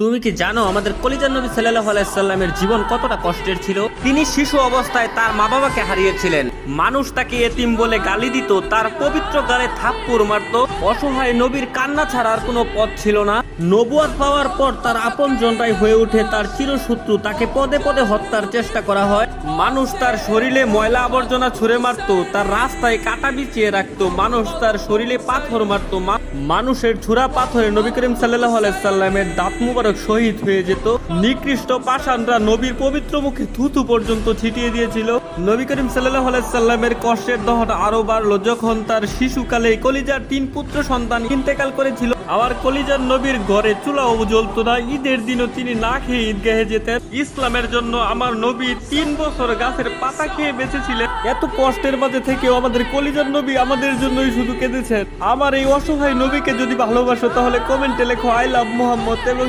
তুমি কি জানো আমাদের কলিজার নবী সাল্লাল্লাহু আলাইহি সাল্লামের জীবন কতটা কষ্টের ছিল? তিনি শিশু অবস্থায় তার মা বাবাকে হারিয়েছিলেন। মানুষ তাকে এতিম বলে গালি দিত, তার পবিত্র গালে থাপ্পড় মারত। অসহায় নবীর কান্না ছাড়া আর কোনো পথ ছিল না। নবুয়ত পাওয়ার পর তার আপনজনরাই হয়ে ওঠে তার চিরশত্রু। তাকে পদে পদে হত্যার চেষ্টা করা হয়। মানুষ তার শরীরে ময়লা আবর্জনা ছুঁড়ে মারত, তার রাস্তায় কাটা বিছিয়ে রাখতো। মানুষ তার শরীরে পাথর মারত। মানুষের ছুরা পাথরে নবী করিম সাল্লাল্লাহু আলাইহি সাল্লামের দাঁত মুবারক শহীদ হয়ে যেত। নিকৃষ্ট পাষাণরা নবীর পবিত্র মুখে থুথু পর্যন্ত ছিটিয়ে দিয়েছিল। নবী করিম সাল্লাল্লাহু আলাইহি সাল্লামের কষ্টের দহন আরো বাড়লো যখন তার শিশুকালে কলিজার 3 পুত্র সন্তান ইন্তেকাল করেছিল। আবার কলিজার নবীর ঘরে চুলাও জ্বলতো না। ঈদের দিনও তিনি না খেয়ে ঈদগাহে যেতেন। ইসলামের জন্য আমার নবী 3 বছর গাছের পাতা খেয়ে বেঁচেছিলেন। এত কষ্টের মাঝে থেকেও আমাদের কলিজার নবী আমাদের জন্যই শুধু কেঁদেছেন। আমার এই অসহায় নবীকে যদি ভালোবাসো তাহলে কমেন্টে লেখো আই লাভ মুহাম্মদ এবং